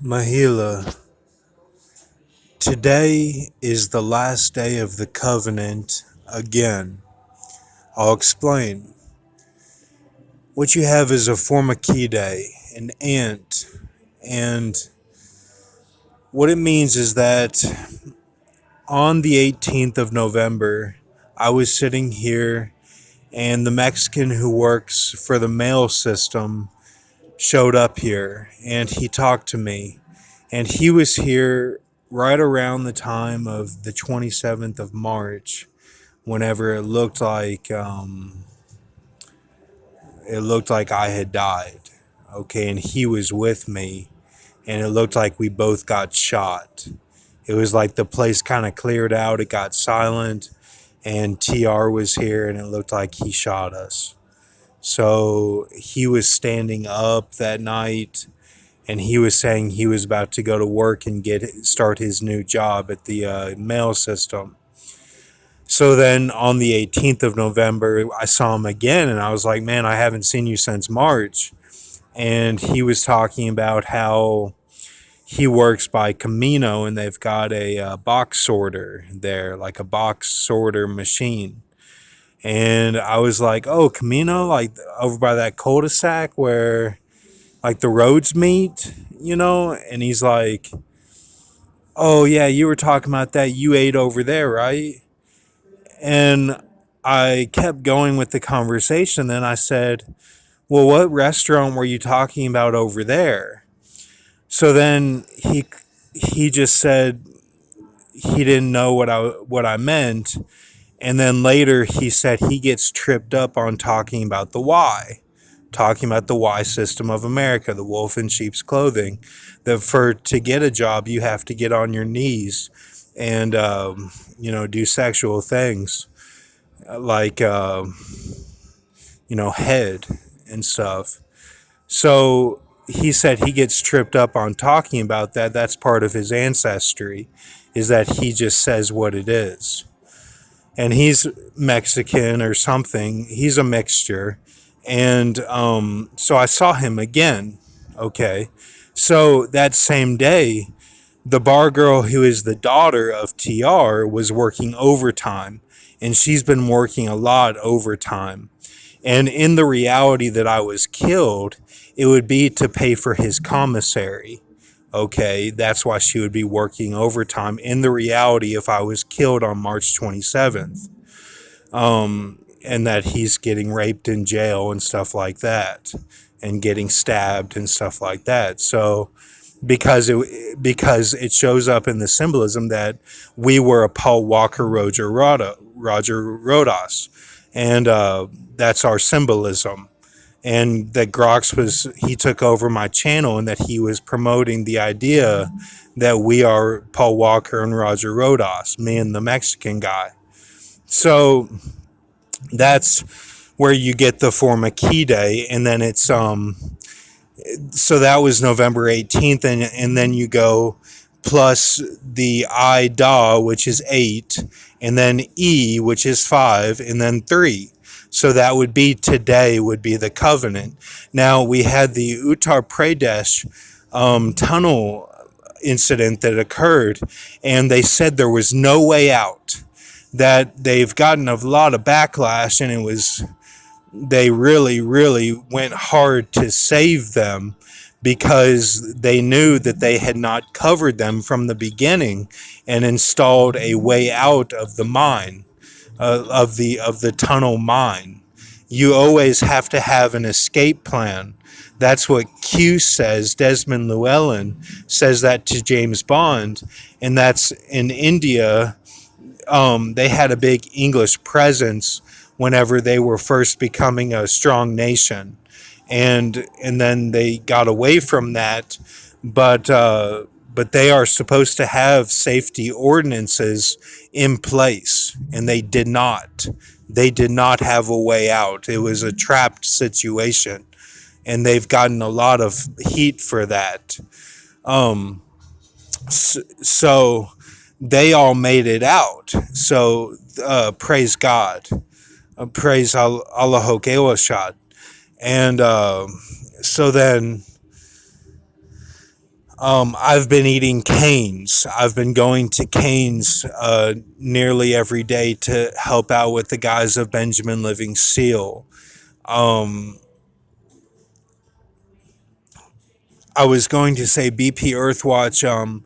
Mahila, today is the last day of the covenant again. I'll explain. What you have is a Formikide, an ant, and what it means is that on the 18th of November, I was sitting here and the Mexican who works for the mail system showed up here and he talked to me. And he was here right around the time of the 27th of March, whenever it looked like I had died. Okay, and he was with me, and it looked like we both got shot. It was like the place kind of cleared out, it got silent, and TR was here, and it looked like he shot us. So he was standing up that night, and he was saying he was about to go to work and start his new job at the mail system. So then on the 18th of November, I saw him again, and I was like, man, I haven't seen you since March. And he was talking about how he works by Camino, and they've got a box sorter there, like a box sorter machine. And I was like, oh, Camino, like over by that cul-de-sac where like the roads meet, you know? And he's like, oh, yeah, you were talking about that. You ate over there, right? And I kept going with the conversation. Then I said, well, what restaurant were you talking about over there? So then he just said he didn't know what I meant. And then later he said he gets tripped up on talking about the Y system of America, the wolf in sheep's clothing. That to get a job, you have to get on your knees and do sexual things like head and stuff. So he said he gets tripped up on talking about that. That's part of his ancestry, is that he just says what it is. And he's Mexican or something. He's a mixture. And so I saw him again. Okay. So that same day, the bar girl who is the daughter of TR was working overtime. And she's been working a lot overtime. And in the reality that I was killed, it would be to pay for his commissary. Okay, that's why she would be working overtime in the reality if I was killed on March 27th. And that he's getting raped in jail and stuff like that, and getting stabbed and stuff like that. So because it shows up in the symbolism that we were a Paul Walker Roger Rodas, and that's our symbolism. And that he took over my channel, and that he was promoting the idea that we are Paul Walker and Roger Rodas, me and the Mexican guy. So that's where you get the Formikide, and then it's so that was November 18th, and then you go plus the I Da, which is 8, and then E, which is 5, and then 3. So that would be today would be the covenant. Now we had the Uttar Pradesh tunnel incident that occurred, and they said there was no way out. That they've gotten a lot of backlash, and they really, really went hard to save them because they knew that they had not covered them from the beginning and installed a way out of the mine, of the tunnel mine. You always have to have an escape plan. That's what Q says. Desmond Llewellyn says that to James Bond, and that's in India. They had a big English presence whenever they were first becoming a strong nation, and then they got away from that, but they are supposed to have safety ordinances in place, and they did not. They did not have a way out. It was a trapped situation, and they've gotten a lot of heat for that. Um, so they all made it out. So praise God, praise Allah Hokewashad. And so then I've been eating canes. I've been going to canes nearly every day to help out with the guys of Benjamin Living Seal. Um, I was going to say BP Earthwatch.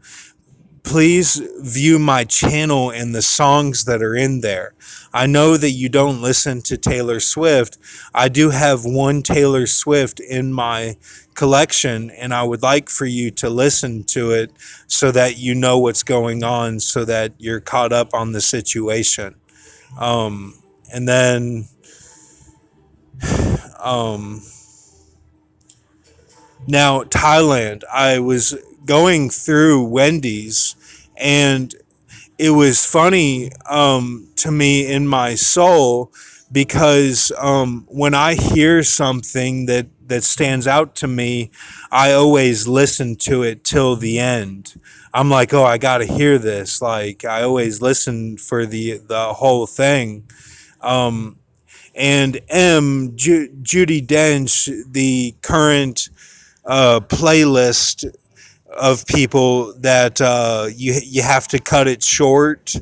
Please view my channel and the songs that are in there. I know that you don't listen to Taylor Swift. I do have one Taylor Swift in my collection, and I would like for you to listen to it so that you know what's going on, so that you're caught up on the situation. And then um, now, Thailand, I was going through Wendy's, and it was funny to me in my soul because when I hear something that stands out to me, I always listen to it till the end. I'm like, oh, I got to hear this. Like, I always listen for the whole thing. Um, and Judy Dench, the current playlist of people that you have to cut it short.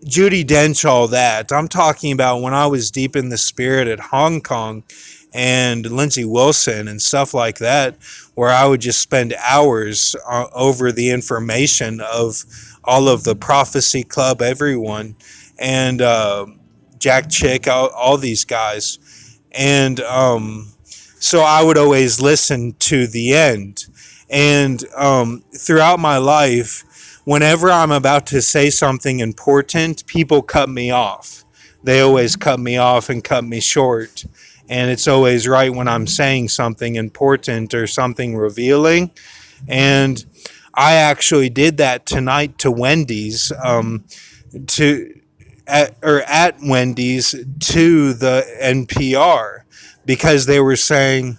Judy Dench, all that. I'm talking about when I was deep in the spirit at Hong Kong and Lindsay Wilson and stuff like that, where I would just spend hours over the information of all of the Prophecy Club, everyone, and Jack Chick, all these guys. And so I would always listen to the end. And throughout my life, whenever I'm about to say something important, people cut me off. They always cut me off and cut me short. And it's always right when I'm saying something important or something revealing. And I actually did that tonight to Wendy's, to at Wendy's to the NPR, because they were saying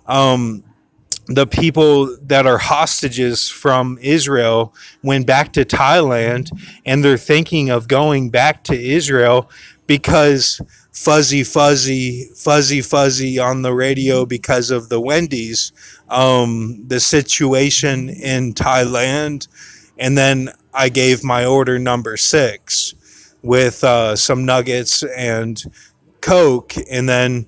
um, the people that are hostages from Israel went back to Thailand, and they're thinking of going back to Israel because fuzzy on the radio because of the Wendy's, the situation in Thailand. And then I gave my order number 6 with some nuggets and Coke, and then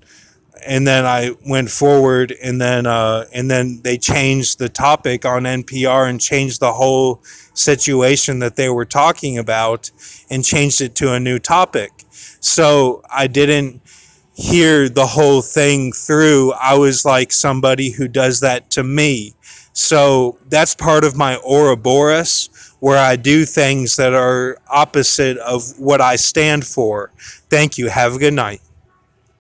I went forward, and then they changed the topic on NPR and changed the whole situation that they were talking about and changed it to a new topic. So I didn't hear the whole thing through. I was like somebody who does that to me. So that's part of my Ouroboros, where I do things that are opposite of what I stand for. Thank you. Have a good night.